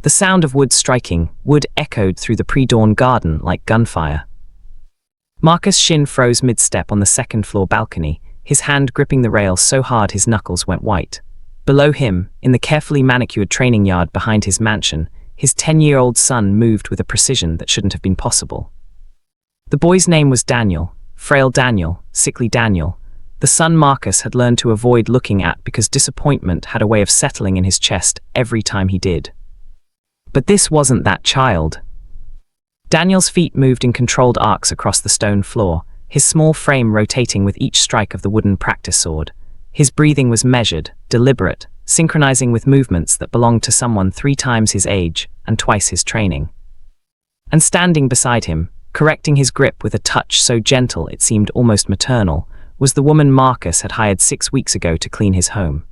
The sound of wood striking wood echoed through the pre-dawn garden like gunfire. Marcus Shin froze mid-step on the second-floor balcony, his hand gripping the rail so hard his knuckles went white. Below him, in the carefully manicured training yard behind his mansion, his 10-year-old son moved with a precision that shouldn't have been possible. The boy's name was Daniel, frail Daniel, sickly Daniel, the son Marcus had learned to avoid looking at because disappointment had a way of settling in his chest every time he did. But this wasn't that child. Daniel's feet moved in controlled arcs across the stone floor, his small frame rotating with each strike of the wooden practice sword. His breathing was measured, deliberate, synchronizing with movements that belonged to someone 3 times his age and twice his training. And standing beside him, correcting his grip with a touch so gentle it seemed almost maternal, was the woman Marcus had hired 6 weeks ago to clean his home.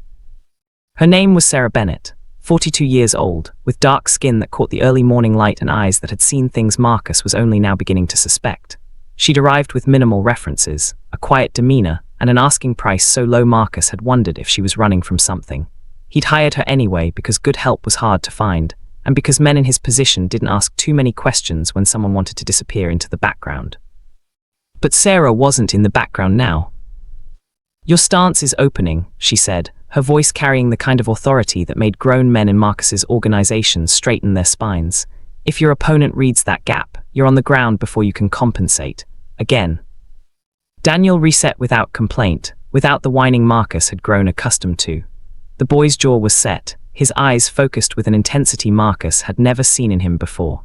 Her name was Sarah Bennett, 42 years old, with dark skin that caught the early morning light and eyes that had seen things Marcus was only now beginning to suspect. She'd arrived with minimal references, a quiet demeanor, and an asking price so low Marcus had wondered if she was running from something. He'd hired her anyway because good help was hard to find, and because men in his position didn't ask too many questions when someone wanted to disappear into the background. But Sarah wasn't in the background now. "Your stance is opening," she said, her voice carrying the kind of authority that made grown men in Marcus's organization straighten their spines. "If your opponent reads that gap, you're on the ground before you can compensate. Again." Daniel reset without complaint, without the whining Marcus had grown accustomed to. The boy's jaw was set, his eyes focused with an intensity Marcus had never seen in him before.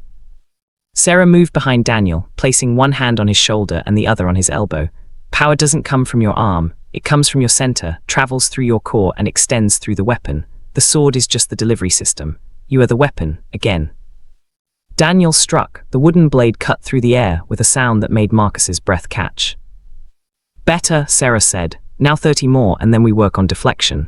Sarah moved behind Daniel, placing one hand on his shoulder and the other on his elbow. "Power doesn't come from your arm. It comes from your center, travels through your core and extends through the weapon. The sword is just the delivery system. You are the weapon, again." Daniel struck, the wooden blade cut through the air with a sound that made Marcus's breath catch. "Better," Sarah said. "Now 30 more and then we work on deflection."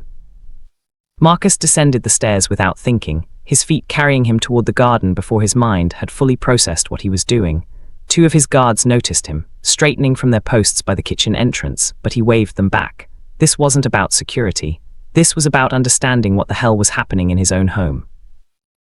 Marcus descended the stairs without thinking, his feet carrying him toward the garden before his mind had fully processed what he was doing. 2 of his guards noticed him, straightening from their posts by the kitchen entrance, but he waved them back. This wasn't about security. This was about understanding what the hell was happening in his own home.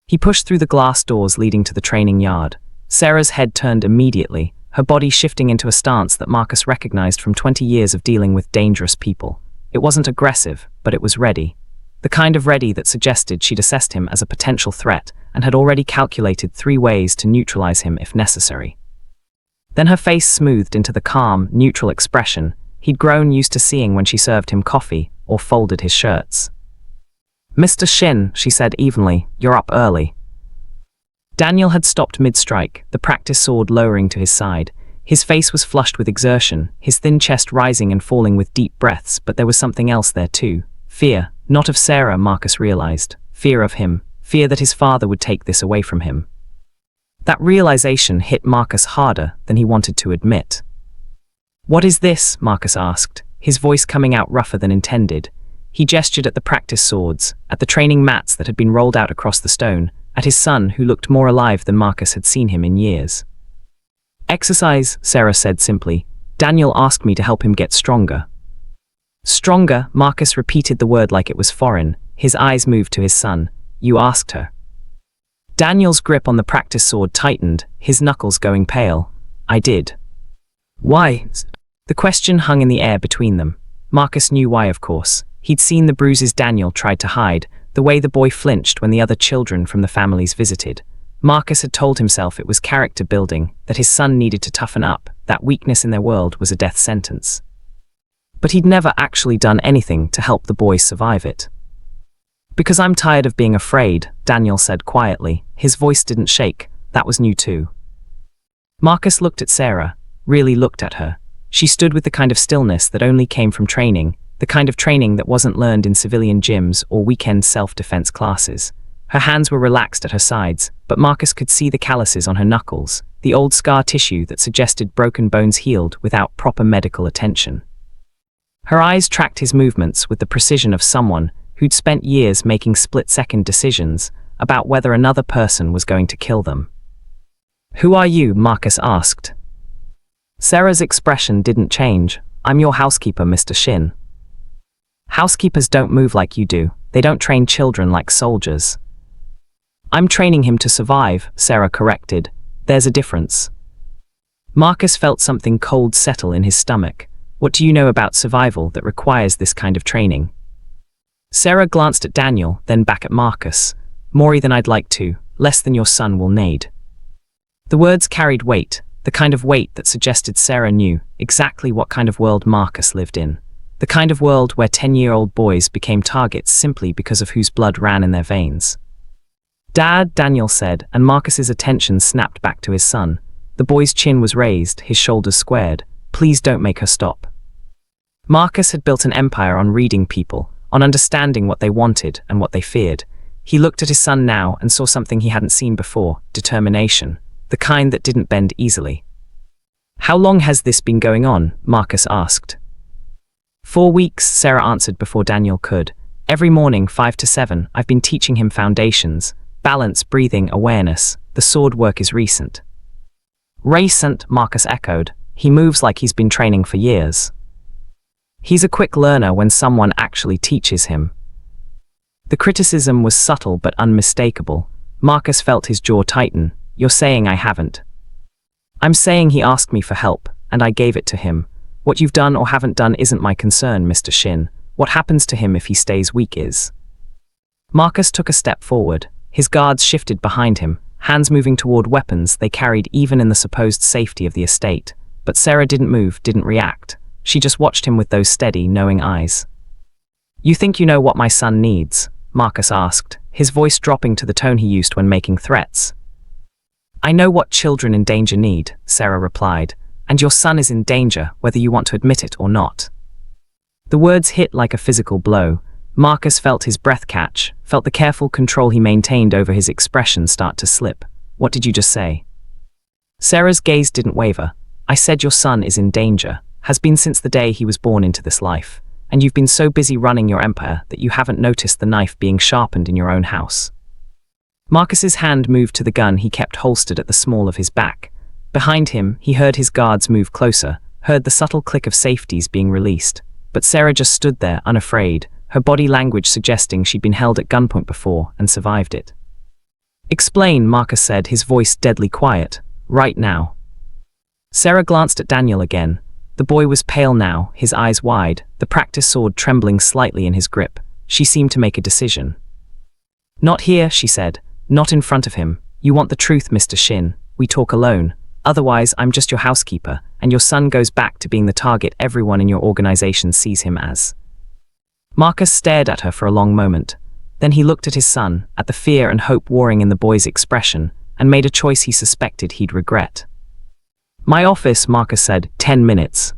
He pushed through the glass doors leading to the training yard. Sarah's head turned immediately, her body shifting into a stance that Marcus recognized from 20 years of dealing with dangerous people. It wasn't aggressive, but it was ready. The kind of ready that suggested she'd assessed him as a potential threat and had already calculated 3 ways to neutralize him if necessary. Then her face smoothed into the calm, neutral expression he'd grown used to seeing when she served him coffee or folded his shirts. "Mr. Shin," she said evenly, "you're up early." Daniel had stopped mid-strike, the practice sword lowering to his side. His face was flushed with exertion, his thin chest rising and falling with deep breaths, but there was something else there too. Fear, not of Sarah, Marcus realized. Fear of him. Fear that his father would take this away from him. That realization hit Marcus harder than he wanted to admit. "What is this?" Marcus asked, his voice coming out rougher than intended. He gestured at the practice swords, at the training mats that had been rolled out across the stone, at his son who looked more alive than Marcus had seen him in years. "Exercise," Sarah said simply. "Daniel asked me to help him get stronger." "Stronger," Marcus repeated the word like it was foreign, his eyes moved to his son. "You asked her." Daniel's grip on the practice sword tightened, his knuckles going pale. "I did." "Why?" The question hung in the air between them. Marcus knew why, of course. He'd seen the bruises Daniel tried to hide, the way the boy flinched when the other children from the families visited. Marcus had told himself it was character building, that his son needed to toughen up, that weakness in their world was a death sentence. But he'd never actually done anything to help the boy survive it. "Because I'm tired of being afraid," Daniel said quietly. His voice didn't shake. That was new too. Marcus looked at Sarah, really looked at her. She stood with the kind of stillness that only came from training, the kind of training that wasn't learned in civilian gyms or weekend self-defense classes. Her hands were relaxed at her sides, but Marcus could see the calluses on her knuckles, the old scar tissue that suggested broken bones healed without proper medical attention. Her eyes tracked his movements with the precision of someone who'd spent years making split-second decisions about whether another person was going to kill them. "Who are you?" Marcus asked. Sarah's expression didn't change. "I'm your housekeeper, Mr. Shin." "Housekeepers don't move like you do. They don't train children like soldiers." I'm training him to survive, Sarah corrected. There's a difference. Marcus felt something cold settle in his stomach. What do you know about survival that requires this kind of training? Sarah glanced at Daniel, then back at Marcus. More than I'd like to, less than your son will need. The words carried weight, the kind of weight that suggested Sarah knew exactly what kind of world Marcus lived in. The kind of world where 10-year-old boys became targets simply because of whose blood ran in their veins. Dad, Daniel said, and Marcus's attention snapped back to his son. The boy's chin was raised, his shoulders squared. Please don't make her stop. Marcus had built an empire on reading people, on understanding what they wanted and what they feared. He looked at his son now and saw something he hadn't seen before, determination, the kind that didn't bend easily. How long has this been going on? Marcus asked. 4 weeks, Sarah answered before Daniel could. Every morning, 5 to 7, I've been teaching him foundations, balance, breathing, awareness. The sword work is recent. Recent, Marcus echoed. He moves like he's been training for years. He's a quick learner when someone actually teaches him. The criticism was subtle but unmistakable. Marcus felt his jaw tighten. You're saying I haven't. I'm saying he asked me for help, and I gave it to him. What you've done or haven't done isn't my concern, Mr. Shin. What happens to him if he stays weak is. Marcus took a step forward. His guards shifted behind him, hands moving toward weapons they carried even in the supposed safety of the estate. But Sarah didn't move, didn't react. She just watched him with those steady, knowing eyes. You think you know what my son needs? Marcus asked, his voice dropping to the tone he used when making threats. I know what children in danger need, Sarah replied, and your son is in danger, whether you want to admit it or not. The words hit like a physical blow. Marcus felt his breath catch, felt the careful control he maintained over his expression start to slip. What did you just say? Sarah's gaze didn't waver. I said your son is in danger, has been since the day he was born into this life, and you've been so busy running your empire that you haven't noticed the knife being sharpened in your own house. Marcus's hand moved to the gun he kept holstered at the small of his back. Behind him, he heard his guards move closer, heard the subtle click of safeties being released. But Sarah just stood there, unafraid, her body language suggesting she'd been held at gunpoint before and survived it. Explain, Marcus said, his voice deadly quiet. Right now. Sarah glanced at Daniel again. The boy was pale now, his eyes wide, the practice sword trembling slightly in his grip. She seemed to make a decision. Not here, she said. Not in front of him. You want the truth, Mr. Shin. We talk alone. Otherwise, I'm just your housekeeper, and your son goes back to being the target everyone in your organization sees him as. Marcus stared at her for a long moment. Then he looked at his son, at the fear and hope warring in the boy's expression, and made a choice he suspected he'd regret. My office, Marcus said, 10 minutes.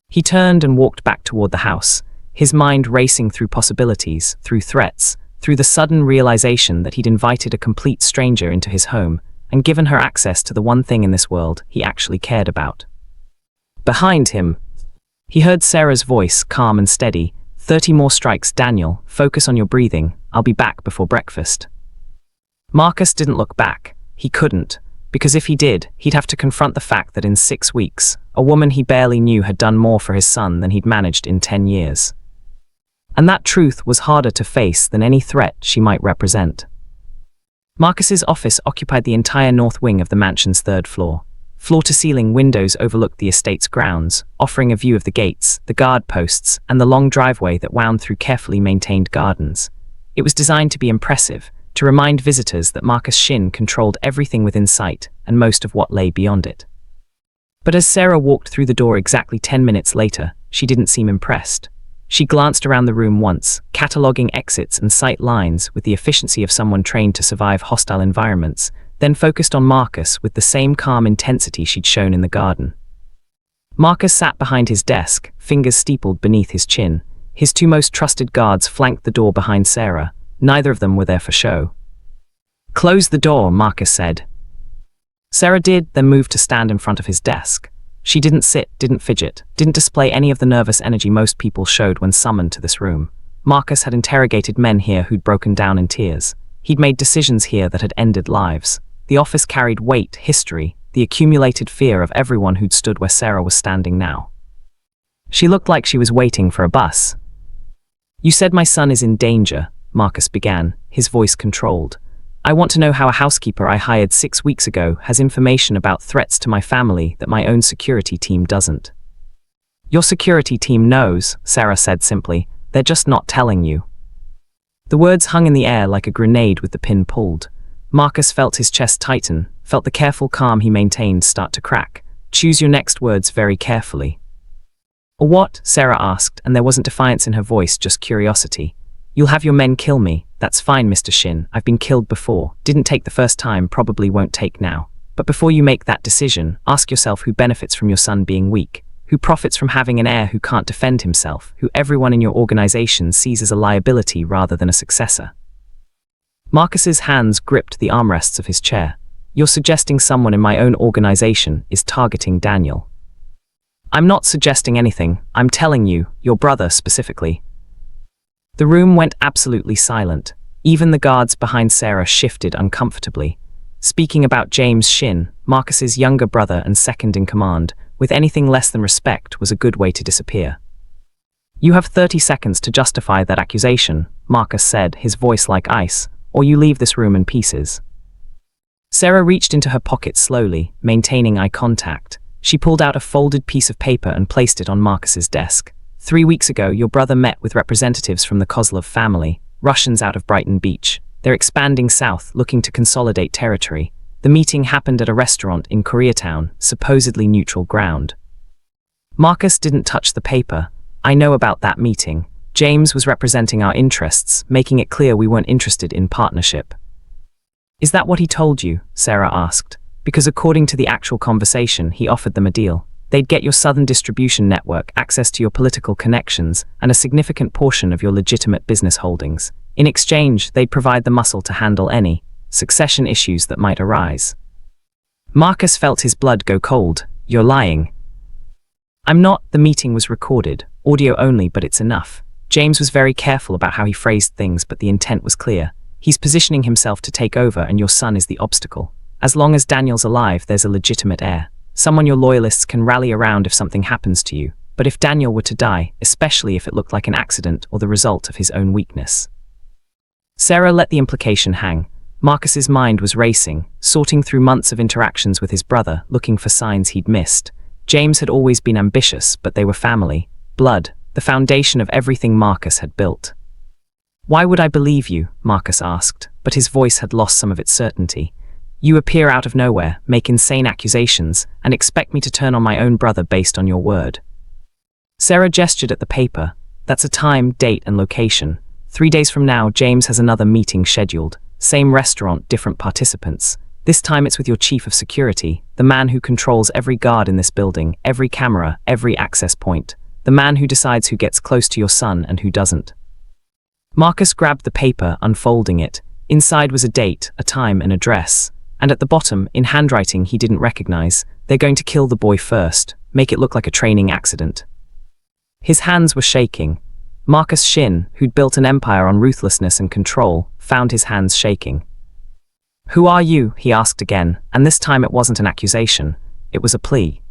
He turned and walked back toward the house, his mind racing through possibilities, through threats, through the sudden realization that he'd invited a complete stranger into his home, and given her access to the one thing in this world he actually cared about. Behind him, he heard Sarah's voice, calm and steady. 30 more strikes, Daniel. Focus on your breathing. I'll be back before breakfast. Marcus didn't look back. He couldn't, because if he did, he'd have to confront the fact that in 6 weeks, a woman he barely knew had done more for his son than he'd managed in 10 years. And that truth was harder to face than any threat she might represent. Marcus's office occupied the entire north wing of the mansion's 3rd floor. Floor-to-ceiling windows overlooked the estate's grounds, offering a view of the gates, the guard posts, and the long driveway that wound through carefully maintained gardens. It was designed to be impressive, to remind visitors that Marcus Shin controlled everything within sight and most of what lay beyond it. But as Sarah walked through the door exactly 10 minutes later, she didn't seem impressed. She glanced around the room once, cataloging exits and sight lines with the efficiency of someone trained to survive hostile environments, then focused on Marcus with the same calm intensity she'd shown in the garden. Marcus sat behind his desk, fingers steepled beneath his chin. His 2 most trusted guards flanked the door behind Sarah. Neither of them were there for show. Close the door, Marcus said. Sarah did, then moved to stand in front of his desk. She didn't sit, didn't fidget, didn't display any of the nervous energy most people showed when summoned to this room. Marcus had interrogated men here who'd broken down in tears. He'd made decisions here that had ended lives. The office carried weight, history, the accumulated fear of everyone who'd stood where Sarah was standing now. She looked like she was waiting for a bus. You said my son is in danger, Marcus began, his voice controlled. I want to know how a housekeeper I hired 6 weeks ago has information about threats to my family that my own security team doesn't. Your security team knows, Sarah said simply. They're just not telling you. The words hung in the air like a grenade with the pin pulled. Marcus felt his chest tighten, felt the careful calm he maintained start to crack. Choose your next words very carefully. Or what? Sarah asked, and there wasn't defiance in her voice, just curiosity. You'll have your men kill me. That's fine, Mr. Shin. I've been killed before. Didn't take the first time, probably won't take now. But before you make that decision, ask yourself who benefits from your son being weak, who profits from having an heir who can't defend himself, who everyone in your organization sees as a liability rather than a successor. Marcus's hands gripped the armrests of his chair. You're suggesting someone in my own organization is targeting Daniel. I'm not suggesting anything. I'm telling you, your brother specifically. The room went absolutely silent. Even the guards behind Sarah shifted uncomfortably. Speaking about James Shin, Marcus's younger brother and second in command, with anything less than respect was a good way to disappear. You have 30 seconds to justify that accusation, Marcus said, his voice like ice, or you leave this room in pieces. Sarah reached into her pocket slowly, maintaining eye contact. She pulled out a folded piece of paper and placed it on Marcus's desk. 3 weeks ago, your brother met with representatives from the Kozlov family, Russians out of Brighton Beach. They're expanding south, looking to consolidate territory. The meeting happened at a restaurant in Koreatown, supposedly neutral ground. Marcus didn't touch the paper. I know about that meeting. James was representing our interests, making it clear we weren't interested in partnership. Is that what he told you? Sarah asked. Because according to the actual conversation, he offered them a deal. They'd get your southern distribution network, access to your political connections, and a significant portion of your legitimate business holdings. In exchange, they'd provide the muscle to handle any succession issues that might arise. Marcus felt his blood go cold. You're lying. I'm not. The meeting was recorded, audio only, but it's enough. James was very careful about how he phrased things, but the intent was clear. He's positioning himself to take over, and your son is the obstacle. As long as Daniel's alive, there's a legitimate heir. Someone your loyalists can rally around if something happens to you. But if Daniel were to die, especially if it looked like an accident or the result of his own weakness. Sarah let the implication hang. Marcus's mind was racing, sorting through months of interactions with his brother, looking for signs he'd missed. James had always been ambitious, but they were family, blood, the foundation of everything Marcus had built. Why would I believe you? Marcus asked, but his voice had lost some of its certainty. You appear out of nowhere, make insane accusations, and expect me to turn on my own brother based on your word. Sarah gestured at the paper. That's a time, date, and location. 3 days from now, James has another meeting scheduled. Same restaurant, different participants. This time it's with your chief of security, the man who controls every guard in this building, every camera, every access point. The man who decides who gets close to your son and who doesn't. Marcus grabbed the paper, unfolding it. Inside was a date, a time, an address. And at the bottom, in handwriting he didn't recognize, they're going to kill the boy first, make it look like a training accident. His hands were shaking. Marcus Shin, who'd built an empire on ruthlessness and control, found his hands shaking. Who are you? He asked again, and this time it wasn't an accusation, it was a plea.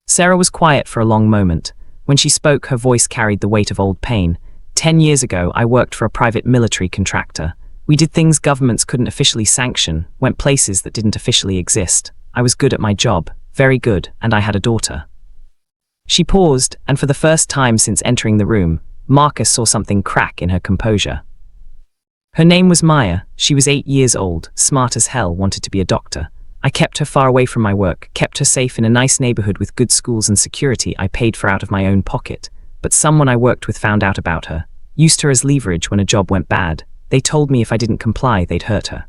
Sarah was quiet for a long moment. When she spoke, her voice carried the weight of old pain. 10 years ago, I worked for a private military contractor. We did things governments couldn't officially sanction, went places that didn't officially exist. I was good at my job, very good, and I had a daughter. She paused, and for the first time since entering the room, Marcus saw something crack in her composure. Her name was Maya. She was 8 years old, smart as hell, wanted to be a doctor. I kept her far away from my work, kept her safe in a nice neighborhood with good schools and security I paid for out of my own pocket. But someone I worked with found out about her, used her as leverage when a job went bad. They told me if I didn't comply, they'd hurt her.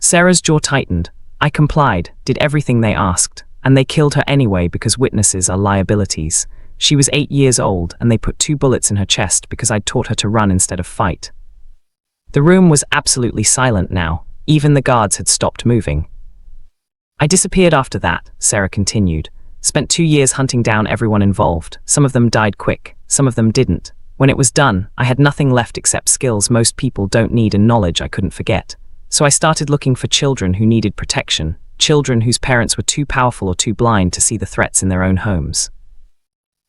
Sarah's jaw tightened. I complied, did everything they asked, and they killed her anyway because witnesses are liabilities. She was 8 years old, and they put 2 bullets in her chest because I'd taught her to run instead of fight. The room was absolutely silent now. Even the guards had stopped moving. I disappeared after that, Sarah continued. Spent 2 years hunting down everyone involved. Some of them died quick, some of them didn't. When it was done, I had nothing left except skills most people don't need and knowledge I couldn't forget. So I started looking for children who needed protection, children whose parents were too powerful or too blind to see the threats in their own homes.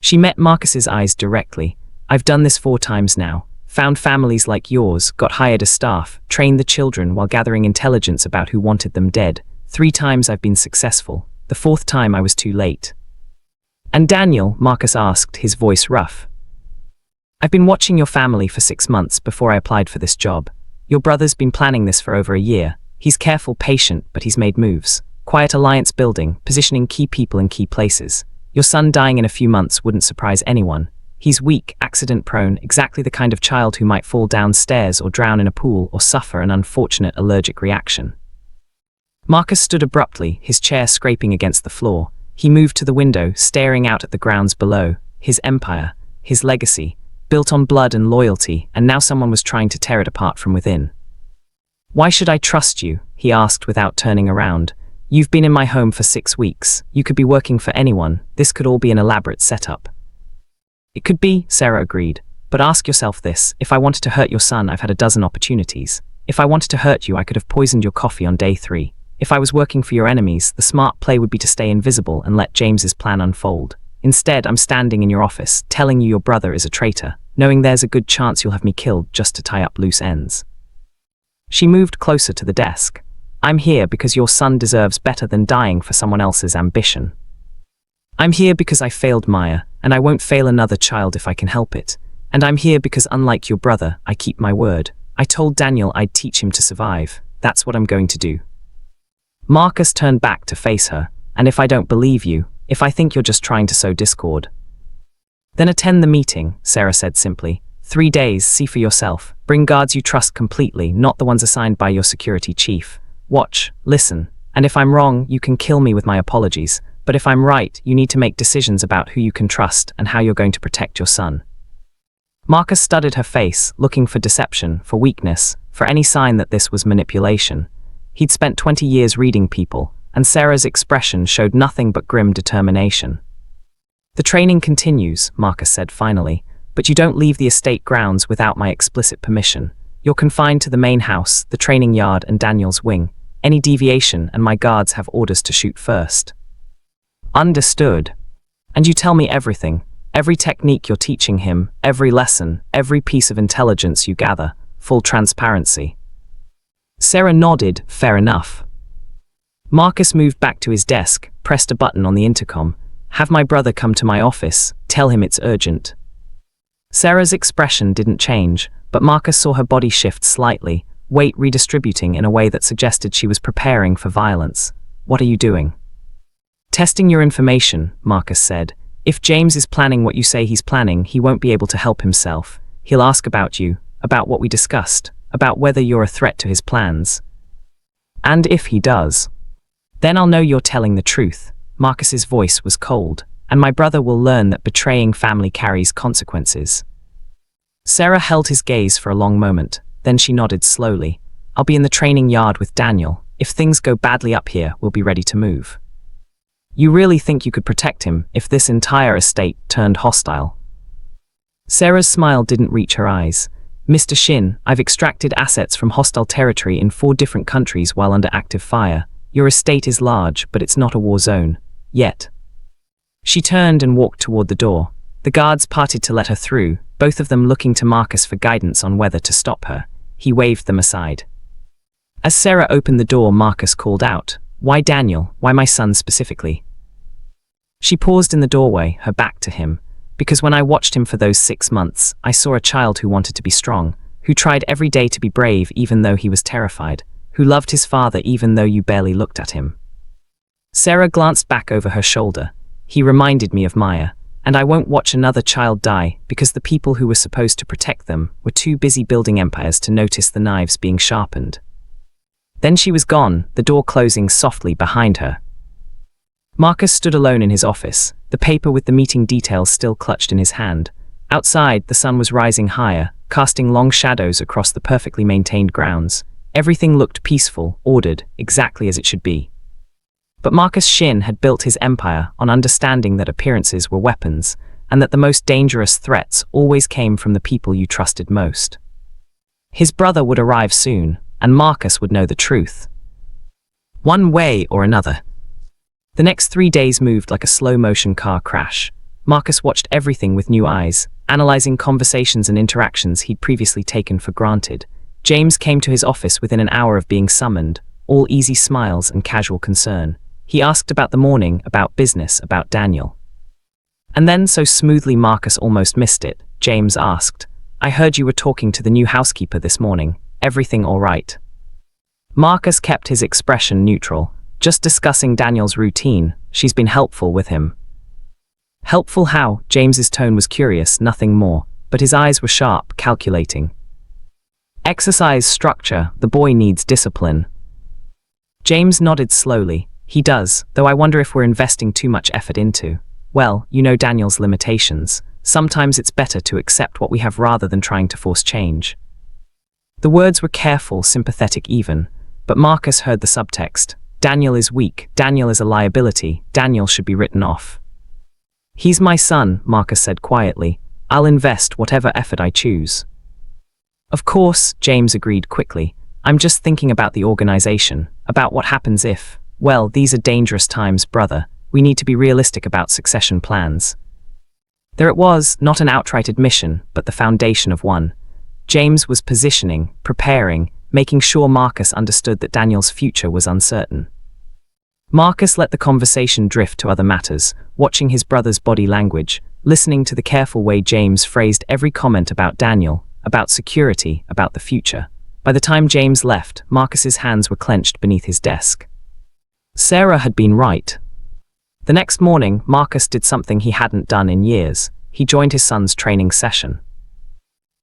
She met Marcus's eyes directly. I've done this 4 times now. found families like yours, got hired as staff, trained the children while gathering intelligence about who wanted them dead. 3 times I've been successful. The 4th time I was too late. And Daniel, Marcus asked, his voice rough. I've been watching your family for 6 months before I applied for this job. Your brother's been planning this for over a year. He's careful, patient, but he's made moves. Quiet alliance building, positioning key people in key places. Your son dying in a few months wouldn't surprise anyone. He's weak, accident-prone, exactly the kind of child who might fall downstairs or drown in a pool or suffer an unfortunate allergic reaction. Marcus stood abruptly, his chair scraping against the floor. He moved to the window, staring out at the grounds below. His empire, his legacy, built on blood and loyalty, and now someone was trying to tear it apart from within. Why should I trust you? He asked without turning around. You've been in my home for 6 weeks. You could be working for anyone. This could all be an elaborate setup. It could be, Sarah agreed. But ask yourself this, if I wanted to hurt your son, I've had a dozen opportunities. If I wanted to hurt you, I could have poisoned your coffee on day 3. If I was working for your enemies, the smart play would be to stay invisible and let James's plan unfold. Instead, I'm standing in your office, telling you your brother is a traitor, knowing there's a good chance you'll have me killed just to tie up loose ends. She moved closer to the desk. I'm here because your son deserves better than dying for someone else's ambition. I'm here because I failed Maya, and I won't fail another child if I can help it. And I'm here because, unlike your brother, I keep my word. I told Daniel I'd teach him to survive. That's what I'm going to do. Marcus turned back to face her. And if I don't believe you, if I think you're just trying to sow discord, then attend the meeting, Sarah said simply. 3 days, see for yourself. Bring guards you trust completely, not the ones assigned by your security chief. Watch, listen, and if I'm wrong, you can kill me with my apologies. But if I'm right, you need to make decisions about who you can trust and how you're going to protect your son. Marcus studied her face, looking for deception, for weakness, for any sign that this was manipulation. He'd spent 20 years reading people, and Sarah's expression showed nothing but grim determination. The training continues, Marcus said finally, but you don't leave the estate grounds without my explicit permission. You're confined to the main house, the training yard, and Daniel's wing. Any deviation, and my guards have orders to shoot first. Understood. And you tell me everything, every technique you're teaching him, every lesson, every piece of intelligence you gather, full transparency. Sarah nodded, fair enough. Marcus moved back to his desk, pressed a button on the intercom. Have my brother come to my office, tell him it's urgent. Sarah's expression didn't change, but Marcus saw her body shift slightly, weight redistributing in a way that suggested she was preparing for violence. What are you doing? Testing your information, Marcus said. If James is planning what you say he's planning, he won't be able to help himself. He'll ask about you, about what we discussed, about whether you're a threat to his plans. And if he does, then I'll know you're telling the truth. Marcus's voice was cold, and my brother will learn that betraying family carries consequences. Sarah held his gaze for a long moment, then she nodded slowly. I'll be in the training yard with Daniel. If things go badly up here, we'll be ready to move. You really think you could protect him if this entire estate turned hostile? Sarah's smile didn't reach her eyes. Mr. Shin, I've extracted assets from hostile territory in 4 different countries while under active fire. Your estate is large, but it's not a war zone. Yet. She turned and walked toward the door. The guards parted to let her through, both of them looking to Marcus for guidance on whether to stop her. He waved them aside. As Sarah opened the door, Marcus called out, Why Daniel? Why my son specifically? She paused in the doorway, her back to him. Because when I watched him for those 6 months, I saw a child who wanted to be strong, who tried every day to be brave even though he was terrified, who loved his father even though you barely looked at him. Sarah glanced back over her shoulder. He reminded me of Maya, and I won't watch another child die because the people who were supposed to protect them were too busy building empires to notice the knives being sharpened. Then she was gone, the door closing softly behind her. Marcus stood alone in his office, the paper with the meeting details still clutched in his hand. Outside, the sun was rising higher, casting long shadows across the perfectly maintained grounds. Everything looked peaceful, ordered, exactly as it should be. But Marcus Shin had built his empire on understanding that appearances were weapons, and that the most dangerous threats always came from the people you trusted most. His brother would arrive soon, and Marcus would know the truth. One way or another. The next 3 days moved like a slow-motion car crash. Marcus watched everything with new eyes. analyzing conversations and interactions he'd previously taken for granted. James came to his office within an hour of being summoned, all easy smiles and casual concern. He asked about the morning, about business, about Daniel. And then, so smoothly Marcus almost missed it, James asked, "I heard you were talking to the new housekeeper this morning. Everything all right?" Marcus kept his expression neutral, just discussing Daniel's routine. She's been helpful with him. Helpful how? James's tone was curious, nothing more, but his eyes were sharp, calculating. Exercise structure, the boy needs discipline. James nodded slowly. He does, though I wonder if we're investing too much effort into. Well, you know Daniel's limitations. Sometimes it's better to accept what we have rather than trying to force change. The words were careful, sympathetic even, but Marcus heard the subtext. Daniel is weak, Daniel is a liability, Daniel should be written off. He's my son, Marcus said quietly. I'll invest whatever effort I choose. Of course, James agreed quickly. I'm just thinking about the organization, about what happens if, well, these are dangerous times, brother. We need to be realistic about succession plans. There it was, not an outright admission, but the foundation of one. James was positioning, preparing, making sure Marcus understood that Daniel's future was uncertain. Marcus let the conversation drift to other matters, watching his brother's body language, listening to the careful way James phrased every comment about Daniel, about security, about the future. By the time James left, Marcus's hands were clenched beneath his desk. Sarah had been right. The next morning, Marcus did something he hadn't done in years. He joined his son's training session.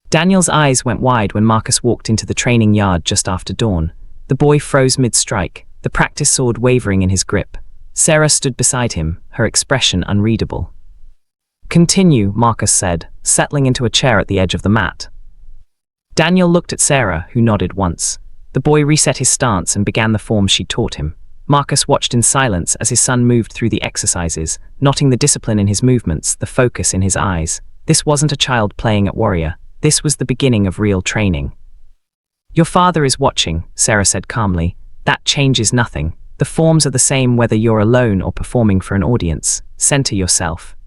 Daniel's eyes went wide when Marcus walked into the training yard just after dawn. The boy froze mid-strike, the practice sword wavering in his grip. Sarah stood beside him, her expression unreadable. "Continue," Marcus said, settling into a chair at the edge of the mat. Daniel looked at Sarah, who nodded once. The boy reset his stance and began the form she'd taught him. Marcus watched in silence as his son moved through the exercises, noting the discipline in his movements, the focus in his eyes. This wasn't a child playing at warrior. This was the beginning of real training. "Your father is watching," Sarah said calmly. "That changes nothing. The forms are the same whether you're alone or performing for an audience. Center yourself."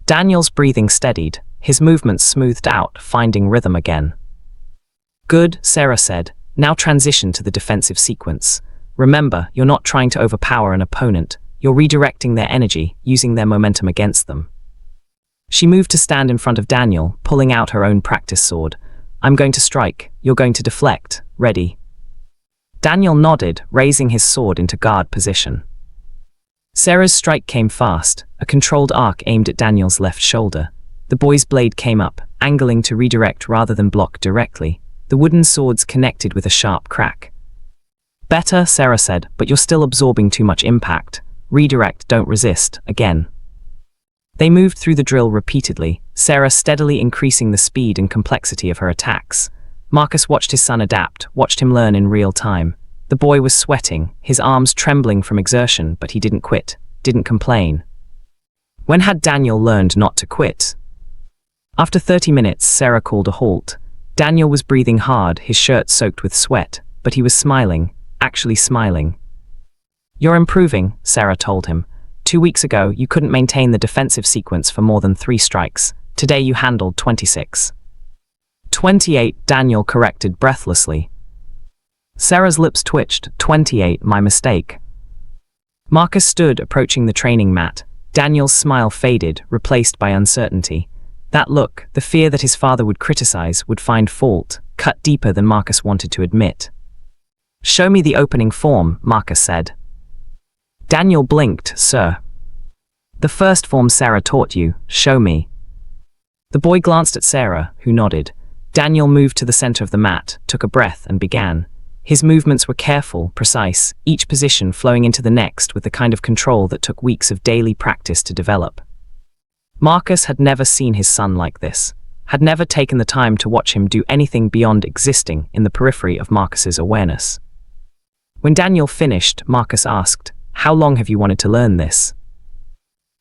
Daniel's breathing steadied, his movements smoothed out, finding rhythm again. "Good," Sarah said. "Now transition to the defensive sequence. Remember, you're not trying to overpower an opponent. You're redirecting their energy, using their momentum against them." She moved to stand in front of Daniel, pulling out her own practice sword. "I'm going to strike. You're going to deflect. Ready?" Daniel nodded, raising his sword into guard position. Sarah's strike came fast, a controlled arc aimed at Daniel's left shoulder. The boy's blade came up, angling to redirect rather than block directly. The wooden swords connected with a sharp crack. "Better," Sarah said, "but you're still absorbing too much impact. Redirect, don't resist, again." They moved through the drill repeatedly, Sarah steadily increasing the speed and complexity of her attacks. Marcus watched his son adapt, watched him learn in real time. The boy was sweating, his arms trembling from exertion, but he didn't quit, didn't complain. When had Daniel learned not to quit? After 30 minutes, Sarah called a halt. Daniel was breathing hard, his shirt soaked with sweat, but he was smiling, actually smiling. "You're improving," Sarah told him. 2 weeks ago, you couldn't maintain the defensive sequence for more than 3 strikes. Today you handled 26. 28, Daniel corrected breathlessly. Sarah's lips twitched. 28, my mistake. Marcus stood, approaching the training mat. Daniel's smile faded, replaced by uncertainty. That look, the fear that his father would criticize, would find fault, cut deeper than Marcus wanted to admit. "Show me the opening form," Marcus said. Daniel blinked. "Sir." "The first form Sarah taught you. Show me." The boy glanced at Sarah, who nodded. Daniel moved to the center of the mat, took a breath, and began. His movements were careful, precise, each position flowing into the next with the kind of control that took weeks of daily practice to develop. Marcus had never seen his son like this, had never taken the time to watch him do anything beyond existing in the periphery of Marcus's awareness. When Daniel finished, Marcus asked, "How long have you wanted to learn this?"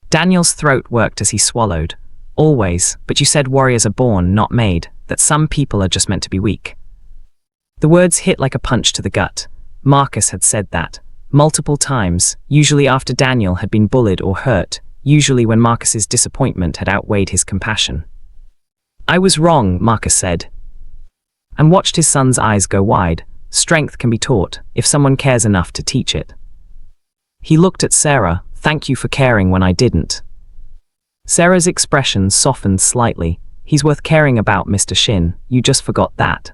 Daniel's throat worked as he swallowed. "Always, but you said warriors are born, not made, that some people are just meant to be weak." The words hit like a punch to the gut. Marcus had said that multiple times, usually after Daniel had been bullied or hurt, usually when Marcus's disappointment had outweighed his compassion. I was wrong, Marcus said, and watched his son's eyes go wide. Strength can be taught, if someone cares enough to teach it. He looked at Sarah. Thank you for caring when I didn't. Sarah's expression softened slightly. He's worth caring about, Mr. Shin. You just forgot that.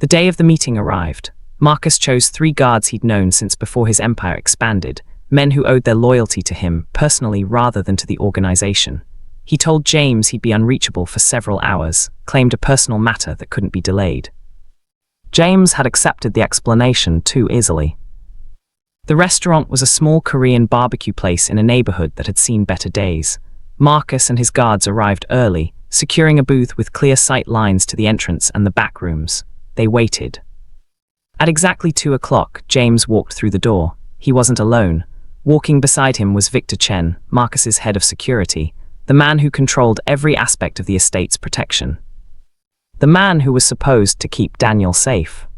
The day of the meeting arrived. Marcus chose 3 guards he'd known since before his empire expanded, men who owed their loyalty to him personally rather than to the organization. He told James he'd be unreachable for several hours, claimed a personal matter that couldn't be delayed. James had accepted the explanation too easily. The restaurant was a small Korean barbecue place in a neighborhood that had seen better days. Marcus and his guards arrived early, securing a booth with clear sight lines to the entrance and the back rooms. They waited. At exactly 2 o'clock, James walked through the door. He wasn't alone. Walking beside him was Victor Chen, Marcus's head of security, the man who controlled every aspect of the estate's protection. The man who was supposed to keep Daniel safe.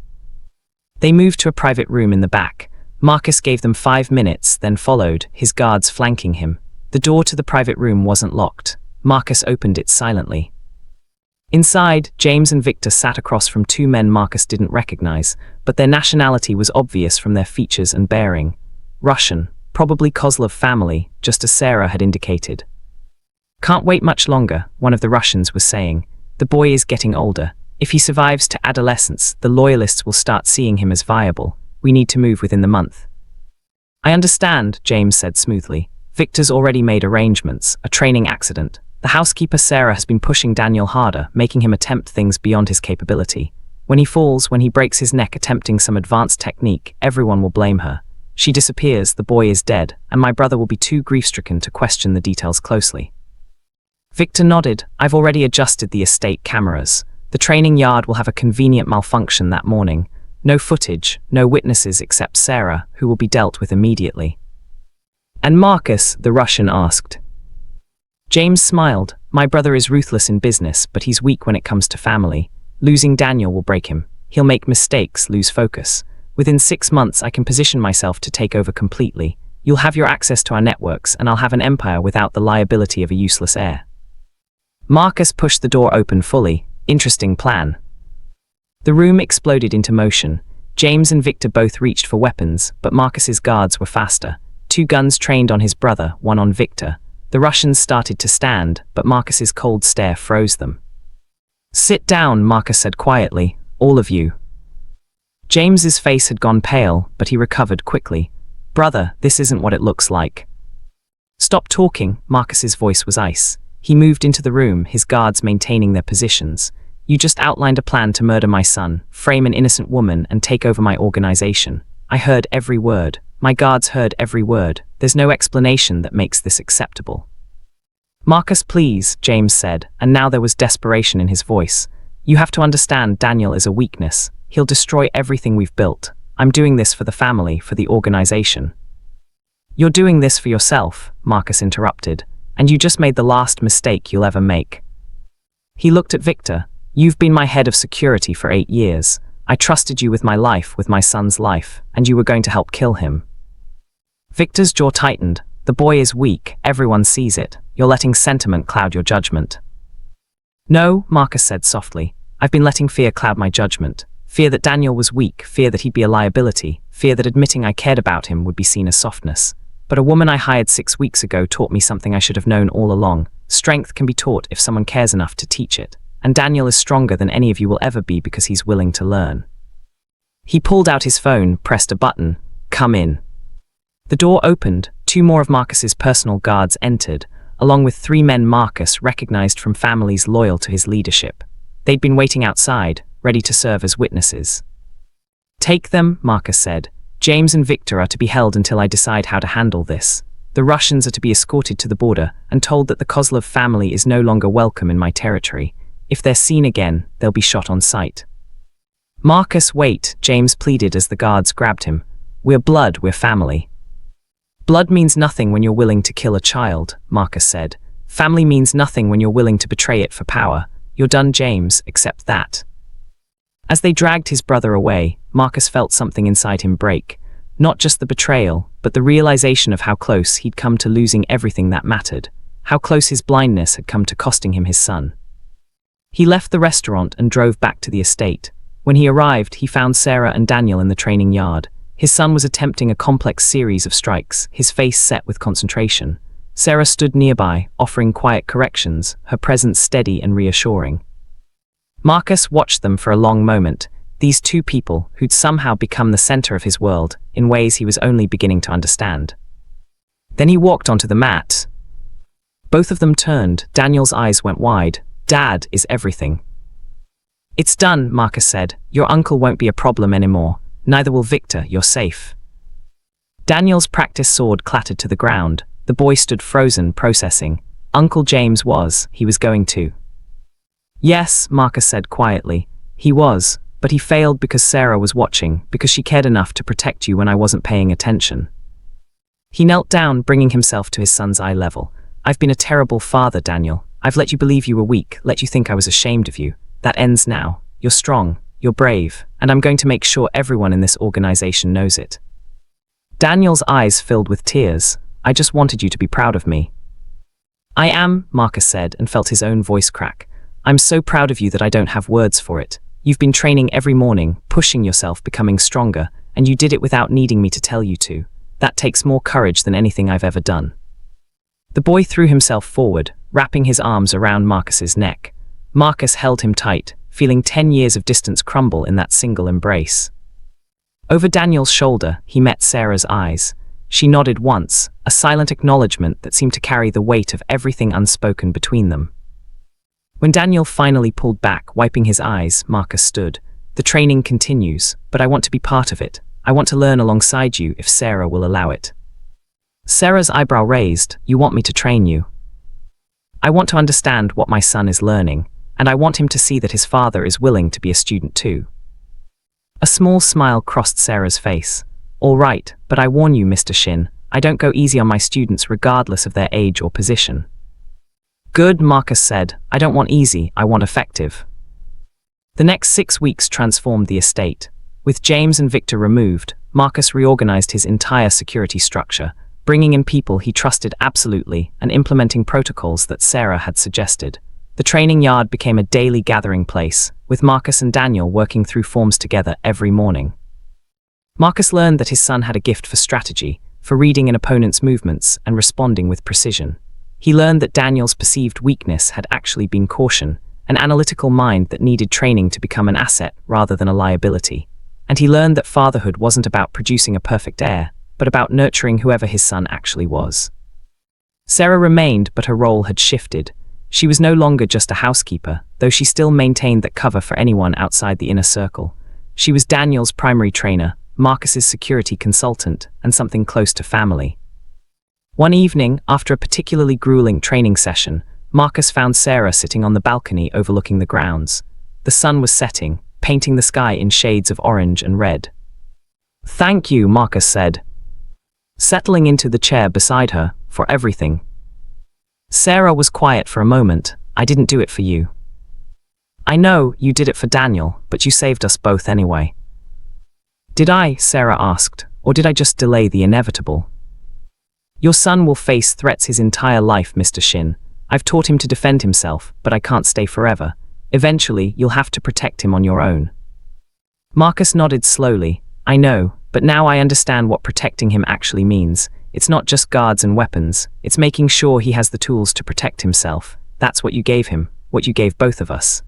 They moved to a private room in the back. Marcus gave them 5 minutes, then followed, his guards flanking him. The door to the private room wasn't locked. Marcus opened it silently. Inside, James and Victor sat across from 2 men Marcus didn't recognize, but their nationality was obvious from their features and bearing. Russian, probably Kozlov family, just as Sarah had indicated. Can't wait much longer, one of the Russians was saying. The boy is getting older. If he survives to adolescence, the loyalists will start seeing him as viable. We need to move within the month. I understand, James said smoothly. Victor's already made arrangements, a training accident. The housekeeper Sarah has been pushing Daniel harder, making him attempt things beyond his capability. When he falls, when he breaks his neck attempting some advanced technique, everyone will blame her. She disappears, the boy is dead, and my brother will be too grief-stricken to question the details closely. Victor nodded. I've already adjusted the estate cameras. The training yard will have a convenient malfunction that morning. No footage, no witnesses except Sarah, who will be dealt with immediately. And Marcus, the Russian asked. James smiled. My brother is ruthless in business, but he's weak when it comes to family. Losing Daniel will break him. He'll make mistakes, lose focus. Within 6 months, I can position myself to take over completely. You'll have your access to our networks, and I'll have an empire without the liability of a useless heir. Marcus pushed the door open fully. Interesting plan. The room exploded into motion. James and Victor both reached for weapons, but Marcus's guards were faster. 2 guns trained on his brother, 1 on Victor. The Russians started to stand, but Marcus's cold stare froze them. Sit down, Marcus said quietly. All of you. James's face had gone pale, but he recovered quickly. Brother, this isn't what it looks like. Stop talking, Marcus's voice was ice. He moved into the room, his guards maintaining their positions. You just outlined a plan to murder my son, frame an innocent woman, and take over my organization. I heard every word. My guards heard every word. There's no explanation that makes this acceptable. Marcus, please, James said, and now there was desperation in his voice. You have to understand Daniel is a weakness. He'll destroy everything we've built. I'm doing this for the family, for the organization. You're doing this for yourself, Marcus interrupted, and you just made the last mistake you'll ever make. He looked at Victor. You've been my head of security for 8 years. I trusted you with my life, with my son's life, and you were going to help kill him. Victor's jaw tightened. The boy is weak, everyone sees it. You're letting sentiment cloud your judgment. No, Marcus said softly. I've been letting fear cloud my judgment. Fear that Daniel was weak, fear that he'd be a liability, fear that admitting I cared about him would be seen as softness. But a woman I hired 6 weeks ago taught me something I should have known all along. Strength can be taught if someone cares enough to teach it. And Daniel is stronger than any of you will ever be because he's willing to learn. He pulled out his phone, pressed a button. Come in. The door opened. 2 more of Marcus's personal guards entered, along with 3 men Marcus recognized from families loyal to his leadership. They'd been waiting outside, ready to serve as witnesses. Take them, Marcus said. James and Victor are to be held until I decide how to handle this. The Russians are to be escorted to the border and told that the Kozlov family is no longer welcome in my territory. If they're seen again, they'll be shot on sight. Marcus, wait, James pleaded as the guards grabbed him. We're blood, we're family. Blood means nothing when you're willing to kill a child, Marcus said. Family means nothing when you're willing to betray it for power. You're done, James, accept that. As they dragged his brother away, Marcus felt something inside him break. Not just the betrayal, but the realization of how close he'd come to losing everything that mattered. How close his blindness had come to costing him his son. He left the restaurant and drove back to the estate. When he arrived, he found Sarah and Daniel in the training yard. His son was attempting a complex series of strikes, his face set with concentration. Sarah stood nearby, offering quiet corrections, her presence steady and reassuring. Marcus watched them for a long moment, these two people who'd somehow become the center of his world in ways he was only beginning to understand. Then he walked onto the mat. Both of them turned. Daniel's eyes went wide. Dad is everything. It's done, Marcus said. Your uncle won't be a problem anymore. Neither will Victor, you're safe. Daniel's practice sword clattered to the ground. The boy stood frozen, processing. Uncle James he was going to. Yes, Marcus said quietly. He was, but he failed because Sarah was watching, because she cared enough to protect you when I wasn't paying attention. He knelt down, bringing himself to his son's eye level. I've been a terrible father, Daniel. I've let you believe you were weak, let you think I was ashamed of you. That ends now. You're strong, you're brave, and I'm going to make sure everyone in this organization knows it. Daniel's eyes filled with tears. I just wanted you to be proud of me. I am, Marcus said, and felt his own voice crack. I'm so proud of you that I don't have words for it. You've been training every morning, pushing yourself, becoming stronger, and you did it without needing me to tell you to. That takes more courage than anything I've ever done. The boy threw himself forward, wrapping his arms around Marcus's neck. Marcus held him tight, feeling 10 years of distance crumble in that single embrace. Over Daniel's shoulder, he met Sarah's eyes. She nodded once, a silent acknowledgement that seemed to carry the weight of everything unspoken between them. When Daniel finally pulled back, wiping his eyes, Marcus stood. The training continues, but I want to be part of it. I want to learn alongside you if Sarah will allow it. Sarah's eyebrow raised. You want me to train you? I want to understand what my son is learning, and I want him to see that his father is willing to be a student too. A small smile crossed Sarah's face. All right, but I warn you, Mr. Shin, I don't go easy on my students regardless of their age or position. Good, Marcus said. I don't want easy, I want effective. The next 6 weeks transformed the estate. With James and Victor removed, Marcus reorganized his entire security structure, bringing in people he trusted absolutely and implementing protocols that Sarah had suggested. The training yard became a daily gathering place, with Marcus and Daniel working through forms together every morning. Marcus learned that his son had a gift for strategy, for reading an opponent's movements and responding with precision. He learned that Daniel's perceived weakness had actually been caution, an analytical mind that needed training to become an asset rather than a liability. And he learned that fatherhood wasn't about producing a perfect heir, but about nurturing whoever his son actually was. Sarah remained, but her role had shifted. She was no longer just a housekeeper, though she still maintained that cover for anyone outside the inner circle. She was Daniel's primary trainer, Marcus's security consultant, and something close to family. One evening, after a particularly grueling training session, Marcus found Sarah sitting on the balcony overlooking the grounds. The sun was setting, painting the sky in shades of orange and red. Thank you, Marcus said, settling into the chair beside her, for everything. Sarah was quiet for a moment. I didn't do it for you. I know, you did it for Daniel, but you saved us both anyway. Did I, Sarah asked, or did I just delay the inevitable? Your son will face threats his entire life, Mr. Shin. I've taught him to defend himself, but I can't stay forever. Eventually, you'll have to protect him on your own. Marcus nodded slowly. I know, but now I understand what protecting him actually means. It's not just guards and weapons, it's making sure he has the tools to protect himself. That's what you gave him, what you gave both of us.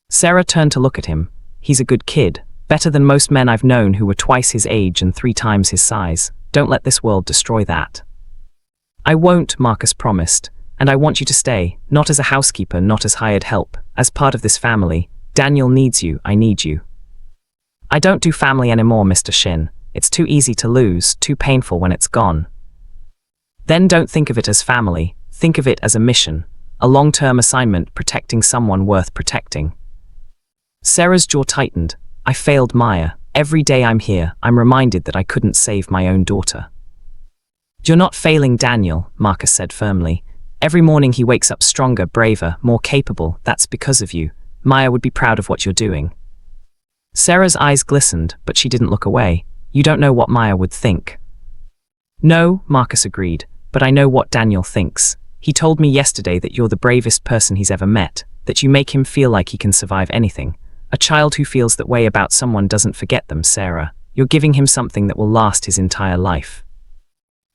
Sarah turned to look at him. He's a good kid, better than most men I've known who were twice his age and 3 times his size. Don't let this world destroy that. I won't, Marcus promised, and I want you to stay, not as a housekeeper, not as hired help, as part of this family. Daniel needs you, I need you. I don't do family anymore, Mr. Shin. It's too easy to lose, too painful when it's gone. Then don't think of it as family, think of it as a mission, a long-term assignment protecting someone worth protecting. Sarah's jaw tightened. I failed Maya. Every day I'm here, I'm reminded that I couldn't save my own daughter. You're not failing Daniel, Marcus said firmly. Every morning he wakes up stronger, braver, more capable. That's because of you. Maya would be proud of what you're doing. Sarah's eyes glistened, but she didn't look away. You don't know what Maya would think. No, Marcus agreed, but I know what Daniel thinks. He told me yesterday that you're the bravest person he's ever met. that you make him feel like he can survive anything. A child who feels that way about someone doesn't forget them, Sarah. You're giving him something that will last his entire life.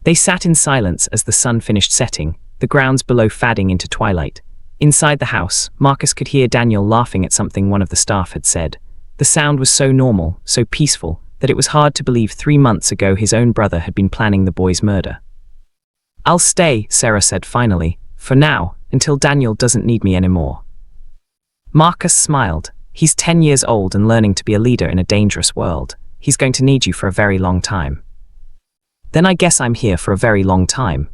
They sat in silence as the sun finished setting, the grounds below fading into twilight. Inside the house, Marcus could hear Daniel laughing at something one of the staff had said. The sound was so normal, so peaceful, that it was hard to believe 3 months ago his own brother had been planning the boy's murder. "I'll stay," Sarah said finally, "for now, until Daniel doesn't need me anymore." Marcus smiled. He's 10 years old and learning to be a leader in a dangerous world. He's going to need you for a very long time. Then I guess I'm here for a very long time.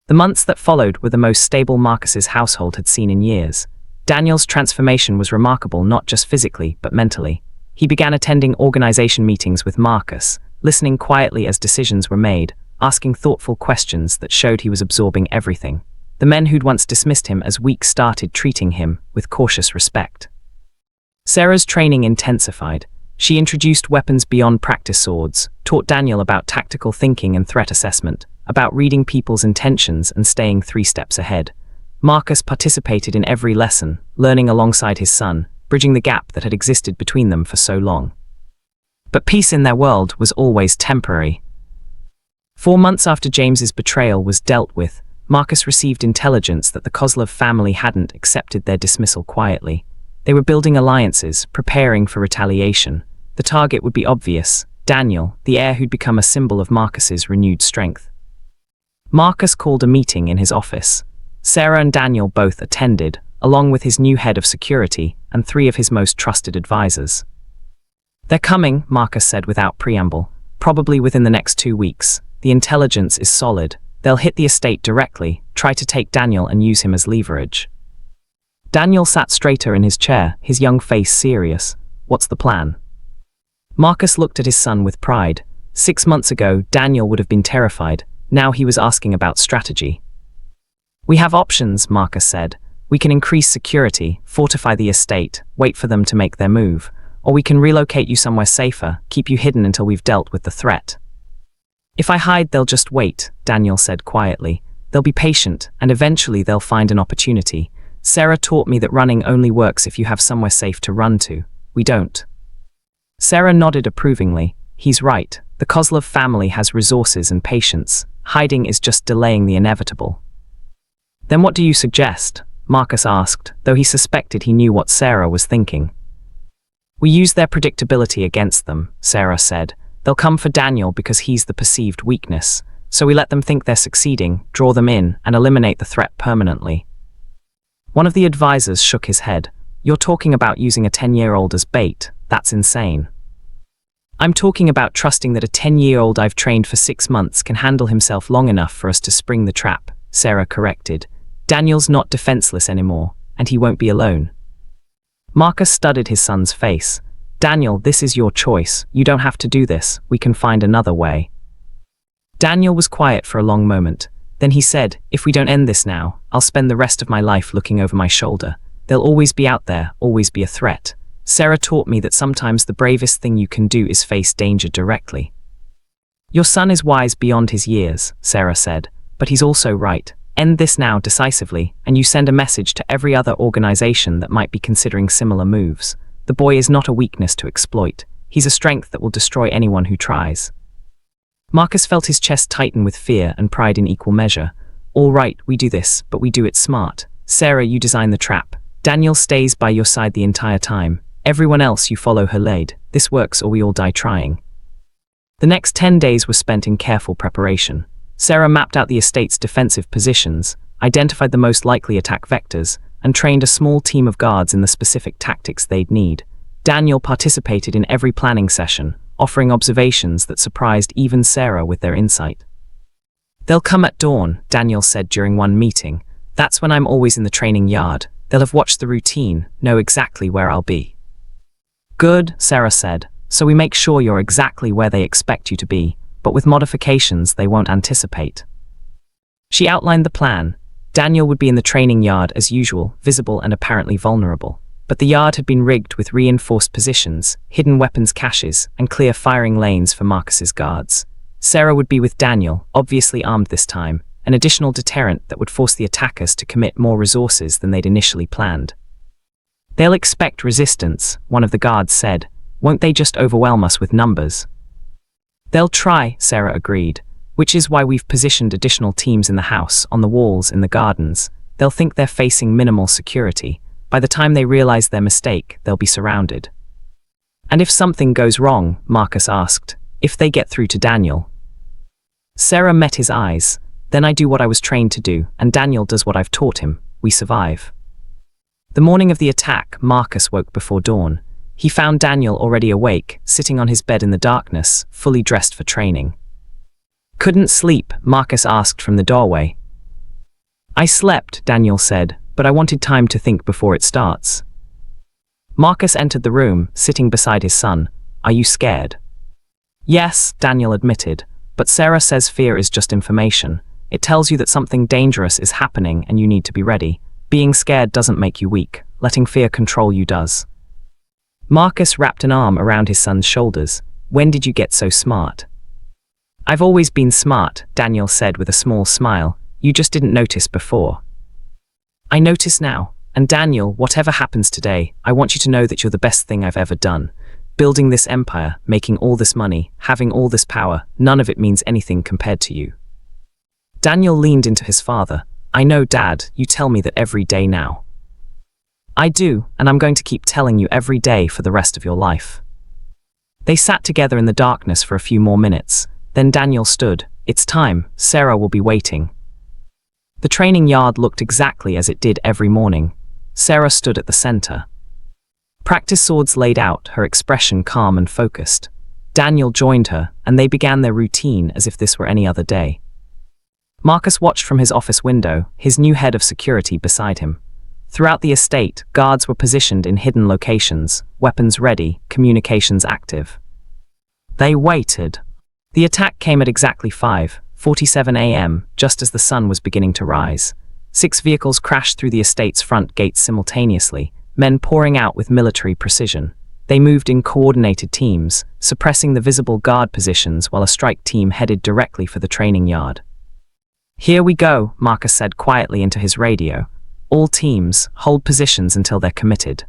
The months that followed were the most stable Marcus's household had seen in years. Daniel's transformation was remarkable not just physically, but mentally. He began attending organization meetings with Marcus, listening quietly as decisions were made, asking thoughtful questions that showed he was absorbing everything. The men who'd once dismissed him as weak started treating him with cautious respect. Sarah's training intensified. She introduced weapons beyond practice swords, taught Daniel about tactical thinking and threat assessment, about reading people's intentions and staying 3 steps ahead. Marcus participated in every lesson, learning alongside his son, bridging the gap that had existed between them for so long. But peace in their world was always temporary. 4 months after James's betrayal was dealt with, Marcus received intelligence that the Kozlov family hadn't accepted their dismissal quietly. They were building alliances, preparing for retaliation. The target would be obvious: Daniel, the heir who'd become a symbol of Marcus's renewed strength. Marcus called a meeting in his office. Sarah and Daniel both attended, along with his new head of security and 3 of his most trusted advisors. "They're coming," Marcus said without preamble. "Probably within the next 2 weeks. The intelligence is solid. They'll hit the estate directly, try to take Daniel and use him as leverage." Daniel sat straighter in his chair, his young face serious. "What's the plan?" Marcus looked at his son with pride. 6 months ago, Daniel would have been terrified. Now he was asking about strategy. "We have options," Marcus said. "We can increase security, fortify the estate, wait for them to make their move. Or we can relocate you somewhere safer, keep you hidden until we've dealt with the threat." "If I hide, they'll just wait," Daniel said quietly. "They'll be patient, and eventually they'll find an opportunity. Sarah taught me that running only works if you have somewhere safe to run to. We don't." Sarah nodded approvingly. "He's right. The Kozlov family has resources and patience. Hiding is just delaying the inevitable." "Then what do you suggest?" Marcus asked, though he suspected he knew what Sarah was thinking. "We use their predictability against them," Sarah said. "They'll come for Daniel because he's the perceived weakness. So we let them think they're succeeding, draw them in, and eliminate the threat permanently." One of the advisors shook his head. "You're talking about using a 10-year-old as bait. That's insane." "I'm talking about trusting that a 10-year-old I've trained for 6 months can handle himself long enough for us to spring the trap," Sarah corrected. "Daniel's not defenseless anymore, and he won't be alone." Marcus studied his son's face. "Daniel, this is your choice. You don't have to do this. We can find another way." Daniel was quiet for a long moment. Then he said, "If we don't end this now, I'll spend the rest of my life looking over my shoulder. They'll always be out there, always be a threat. Sarah taught me that sometimes the bravest thing you can do is face danger directly." "Your son is wise beyond his years," Sarah said, "but he's also right. End this now decisively, and you send a message to every other organization that might be considering similar moves. The boy is not a weakness to exploit. He's a strength that will destroy anyone who tries." Marcus felt his chest tighten with fear and pride in equal measure. "All right, we do this, but we do it smart. Sarah, you design the trap. Daniel stays by your side the entire time. Everyone else, you follow her lead. This works or we all die trying." The next 10 days were spent in careful preparation. Sarah mapped out the estate's defensive positions, identified the most likely attack vectors, and trained a small team of guards in the specific tactics they'd need. Daniel participated in every planning session, offering observations that surprised even Sarah with their insight. "They'll come at dawn," Daniel said during one meeting. "That's when I'm always in the training yard. They'll have watched the routine, know exactly where I'll be." "Good," Sarah said. "So we make sure you're exactly where they expect you to be, but with modifications they won't anticipate." She outlined the plan. Daniel would be in the training yard as usual, visible and apparently vulnerable. But the yard had been rigged with reinforced positions, hidden weapons caches, and clear firing lanes for Marcus's guards. Sarah would be with Daniel, obviously armed this time, an additional deterrent that would force the attackers to commit more resources than they'd initially planned. "They'll expect resistance," one of the guards said. "Won't they just overwhelm us with numbers?" "They'll try," Sarah agreed, "which is why we've positioned additional teams in the house, on the walls, in the gardens. They'll think they're facing minimal security. By the time they realize their mistake, they'll be surrounded." "And if something goes wrong," Marcus asked, "if they get through to Daniel?" Sarah met his eyes. "Then I do what I was trained to do, and Daniel does what I've taught him. We survive." The morning of the attack, Marcus woke before dawn. He found Daniel already awake, sitting on his bed in the darkness, fully dressed for training. "Couldn't sleep?" Marcus asked from the doorway. "I slept," Daniel said, "but I wanted time to think before it starts." Marcus entered the room, sitting beside his son. "Are you scared?" "Yes," Daniel admitted, "but Sarah says fear is just information. It tells you that something dangerous is happening and you need to be ready. Being scared doesn't make you weak. Letting fear control you does." Marcus wrapped an arm around his son's shoulders. "When did you get so smart?" "I've always been smart," Daniel said with a small smile. "You just didn't notice before." "I notice now. And Daniel, whatever happens today, I want you to know that you're the best thing I've ever done. Building this empire, making all this money, having all this power, none of it means anything compared to you." Daniel leaned into his father. "I know, Dad, you tell me that every day now." "I do, and I'm going to keep telling you every day for the rest of your life." They sat together in the darkness for a few more minutes. Then Daniel stood. "It's time. Sarah will be waiting." The training yard looked exactly as it did every morning. Sarah stood at the center. Practice swords laid out, her expression calm and focused. Daniel joined her, and they began their routine as if this were any other day. Marcus watched from his office window, his new head of security beside him. Throughout the estate, guards were positioned in hidden locations, weapons ready, communications active. They waited. The attack came at exactly 5:47 a.m., just as the sun was beginning to rise. 6 vehicles crashed through the estate's front gates simultaneously, men pouring out with military precision. They moved in coordinated teams, suppressing the visible guard positions while a strike team headed directly for the training yard. "Here we go," Marcus said quietly into his radio. "All teams, hold positions until they're committed."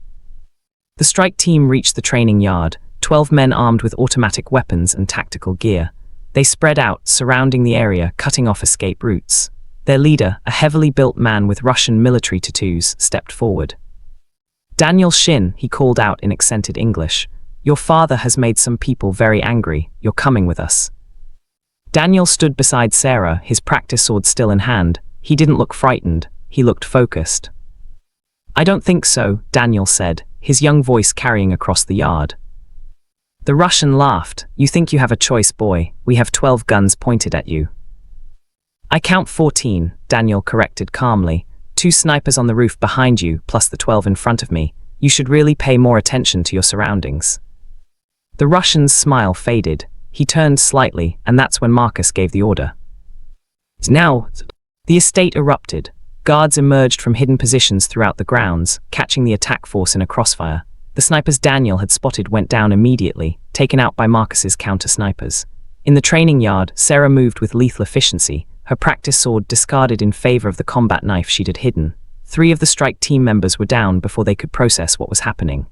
The strike team reached the training yard, 12 men armed with automatic weapons and tactical gear. They spread out, surrounding the area, cutting off escape routes. Their leader, a heavily built man with Russian military tattoos, stepped forward. "Daniel Shin," he called out in accented English. "Your father has made some people very angry. You're coming with us." Daniel stood beside Sarah, his practice sword still in hand. He didn't look frightened. He looked focused. "I don't think so," Daniel said, his young voice carrying across the yard. The Russian laughed. "You think you have a choice, boy. We have 12 guns pointed at you." "I count 14, Daniel corrected calmly. 2 snipers on the roof behind you, plus the 12 in front of me. You should really pay more attention to your surroundings." The Russian's smile faded. He turned slightly, and that's when Marcus gave the order. Now, the estate erupted. Guards emerged from hidden positions throughout the grounds, catching the attack force in a crossfire. The snipers Daniel had spotted went down immediately, taken out by Marcus's counter-snipers. In the training yard, Sarah moved with lethal efficiency, her practice sword discarded in favor of the combat knife she'd had hidden. 3 of the strike team members were down before they could process what was happening.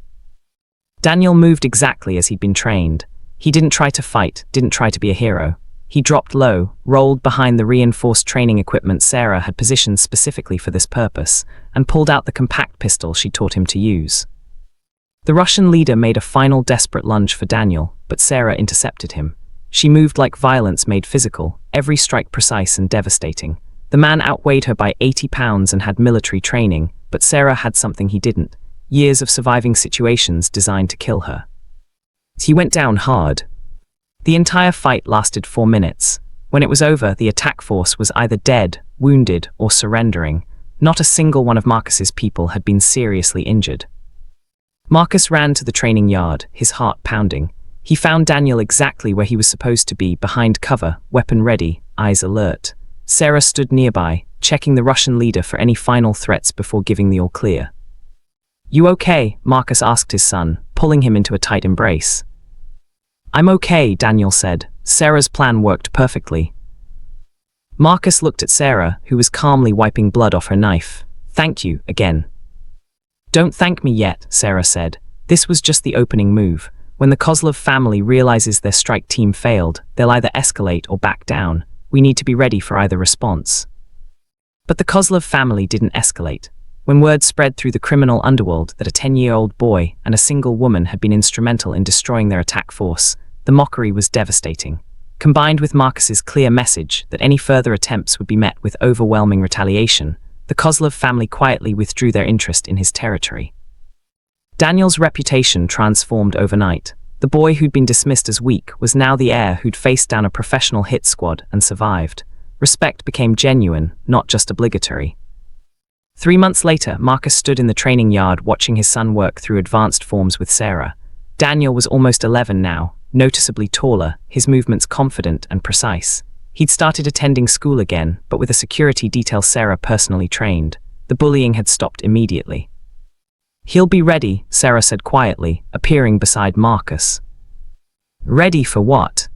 Daniel moved exactly as he'd been trained. He didn't try to fight, didn't try to be a hero. He dropped low, rolled behind the reinforced training equipment Sarah had positioned specifically for this purpose, and pulled out the compact pistol she taught him to use. The Russian leader made a final desperate lunge for Daniel, but Sarah intercepted him. She moved like violence made physical, every strike precise and devastating. The man outweighed her by 80 pounds and had military training, but Sarah had something he didn't: years of surviving situations designed to kill her. He went down hard. The entire fight lasted 4 minutes. When it was over, the attack force was either dead, wounded, or surrendering. Not a single one of Marcus's people had been seriously injured. Marcus ran to the training yard, his heart pounding. He found Daniel exactly where he was supposed to be, behind cover, weapon ready, eyes alert. Sarah stood nearby, checking the Russian leader for any final threats before giving the all-clear. "You okay?" Marcus asked his son, pulling him into a tight embrace. "I'm okay," Daniel said. "Sarah's plan worked perfectly." Marcus looked at Sarah, who was calmly wiping blood off her knife. "Thank you, again." "Don't thank me yet," Sarah said. "This was just the opening move. When the Kozlov family realizes their strike team failed, they'll either escalate or back down. We need to be ready for either response." But the Kozlov family didn't escalate. When word spread through the criminal underworld that a 10-year-old boy and a single woman had been instrumental in destroying their attack force, the mockery was devastating. Combined with Marcus's clear message that any further attempts would be met with overwhelming retaliation, the Kozlov family quietly withdrew their interest in his territory. Daniel's reputation transformed overnight. The boy who'd been dismissed as weak was now the heir who'd faced down a professional hit squad and survived. Respect became genuine, not just obligatory. 3 months later, Marcus stood in the training yard watching his son work through advanced forms with Sarah. Daniel was almost 11 now, noticeably taller, his movements confident and precise. He'd started attending school again, but with a security detail Sarah personally trained. The bullying had stopped immediately. "He'll be ready," Sarah said quietly, appearing beside Marcus. "Ready for what?"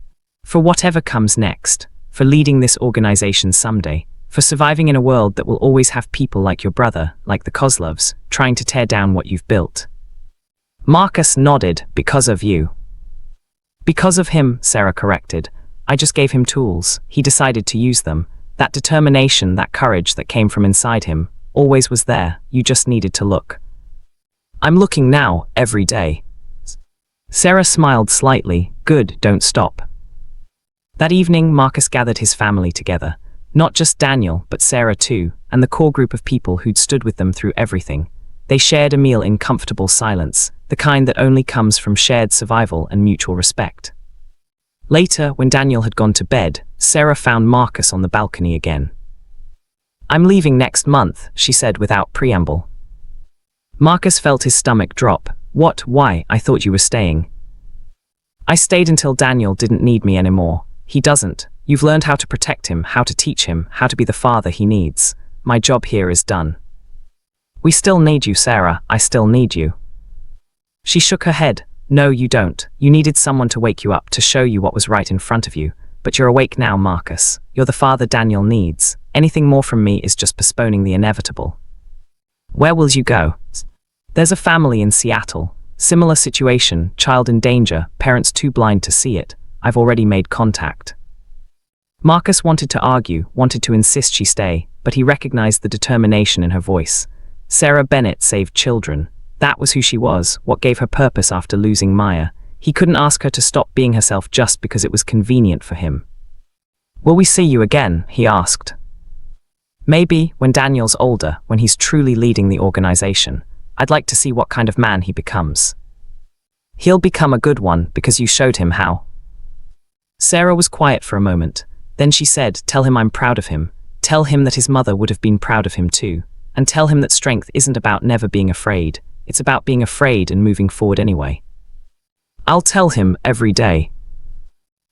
"For whatever comes next. For leading this organization someday. For surviving in a world that will always have people like your brother, like the Kozlovs, trying to tear down what you've built." Marcus nodded. "Because of you." "Because of him," Sarah corrected. "I just gave him tools. He decided to use them. That determination, that courage that came from inside him, always was there. You just needed to look." "I'm looking now, every day." Sarah smiled slightly. "Good, don't stop." That evening, Marcus gathered his family together. Not just Daniel, but Sarah too, and the core group of people who'd stood with them through everything. They shared a meal in comfortable silence, the kind that only comes from shared survival and mutual respect. Later, when Daniel had gone to bed, Sarah found Marcus on the balcony again. "I'm leaving next month," she said without preamble. Marcus felt his stomach drop. "What? Why? I thought you were staying." "I stayed until Daniel didn't need me anymore. He doesn't. You've learned how to protect him, how to teach him, how to be the father he needs. My job here is done." "We still need you, Sarah. I still need you." She shook her head. "No, you don't. You needed someone to wake you up, to show you what was right in front of you. But you're awake now, Marcus. You're the father Daniel needs. Anything more from me is just postponing the inevitable." "Where will you go?" "There's a family in Seattle. Similar situation, child in danger, parents too blind to see it. I've already made contact." Marcus wanted to argue, wanted to insist she stay, but he recognized the determination in her voice. Sarah Bennett saved children. That was who she was, what gave her purpose after losing Maya. He couldn't ask her to stop being herself just because it was convenient for him. "Will we see you again?" he asked. "Maybe, when Daniel's older, when he's truly leading the organization. I'd like to see what kind of man he becomes." "He'll become a good one because you showed him how." Sarah was quiet for a moment. Then she said, "Tell him I'm proud of him. Tell him that his mother would have been proud of him too. And tell him that strength isn't about never being afraid. It's about being afraid and moving forward anyway." "I'll tell him every day."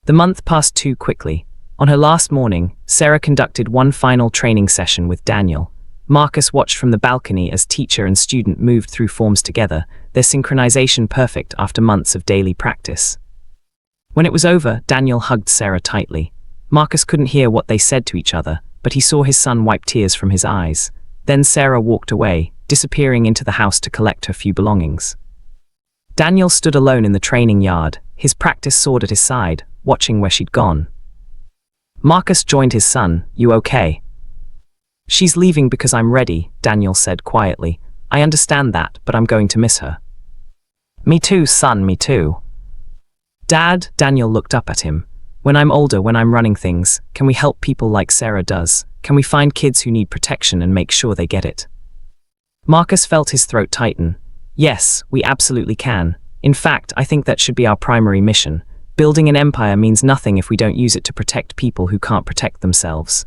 The month passed too quickly. On her last morning, Sarah conducted one final training session with Daniel. Marcus watched from the balcony as teacher and student moved through forms together, their synchronization perfect after months of daily practice. When it was over, Daniel hugged Sarah tightly. Marcus couldn't hear what they said to each other, but he saw his son wipe tears from his eyes. Then Sarah walked away, disappearing into the house to collect her few belongings. Daniel stood alone in the training yard, his practice sword at his side, watching where she'd gone. Marcus joined his son. "You okay?" "She's leaving because I'm ready," Daniel said quietly. "I understand that, but I'm going to miss her." "Me too, son, me too." "Dad," Daniel looked up at him. "When I'm older, when I'm running things, can we help people like Sarah does? Can we find kids who need protection and make sure they get it?" Marcus felt his throat tighten. "Yes, we absolutely can. In fact, I think that should be our primary mission. Building an empire means nothing if we don't use it to protect people who can't protect themselves."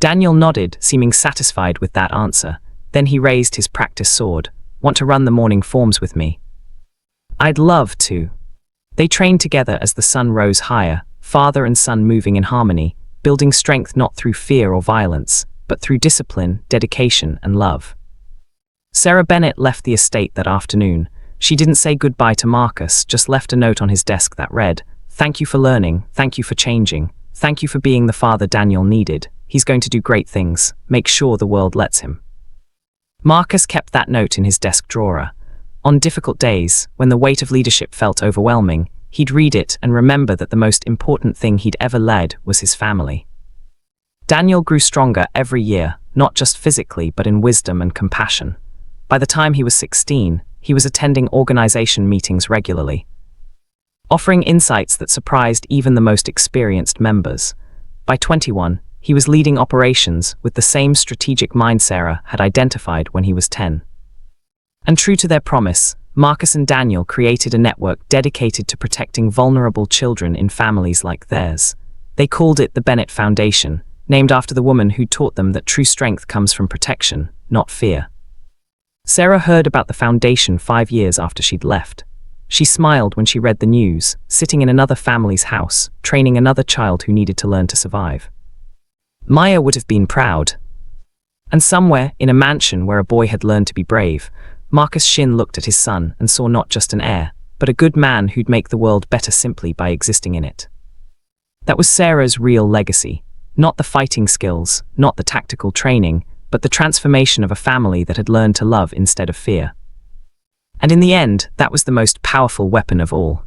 Daniel nodded, seeming satisfied with that answer. Then he raised his practice sword. "Want to run the morning forms with me?" "I'd love to." They trained together as the sun rose higher, father and son moving in harmony, building strength not through fear or violence, but through discipline, dedication, and love. Sarah Bennett left the estate that afternoon. She didn't say goodbye to Marcus, just left a note on his desk that read, "Thank you for learning, thank you for changing, Thank you for being the father Daniel needed. He's going to do great things. Make sure the world lets him." Marcus kept that note in his desk drawer. On difficult days, when the weight of leadership felt overwhelming, he'd read it and remember that the most important thing he'd ever led was his family. Daniel grew stronger every year, not just physically but in wisdom and compassion. By the time he was 16, he was attending organization meetings regularly, offering insights that surprised even the most experienced members. By 21, he was leading operations with the same strategic mind Sarah had identified when he was 10. And true to their promise, Marcus and Daniel created a network dedicated to protecting vulnerable children in families like theirs. They called it the Bennett Foundation, named after the woman who taught them that true strength comes from protection, not fear. Sarah heard about the foundation 5 years after she'd left. She smiled when she read the news, sitting in another family's house, training another child who needed to learn to survive. Maya would have been proud. And somewhere, in a mansion where a boy had learned to be brave, Marcus Shin looked at his son and saw not just an heir, but a good man who'd make the world better simply by existing in it. That was Sarah's real legacy. Not the fighting skills, not the tactical training, but the transformation of a family that had learned to love instead of fear. And in the end, that was the most powerful weapon of all.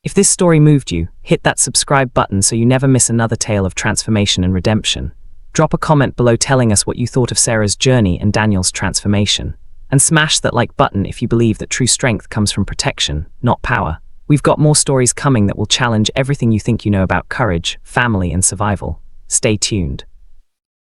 If this story moved you, hit that subscribe button so you never miss another tale of transformation and redemption. Drop a comment below telling us what you thought of Sarah's journey and Daniel's transformation. And smash that like button if you believe that true strength comes from protection, not power. We've got more stories coming that will challenge everything you think you know about courage, family, and survival. Stay tuned.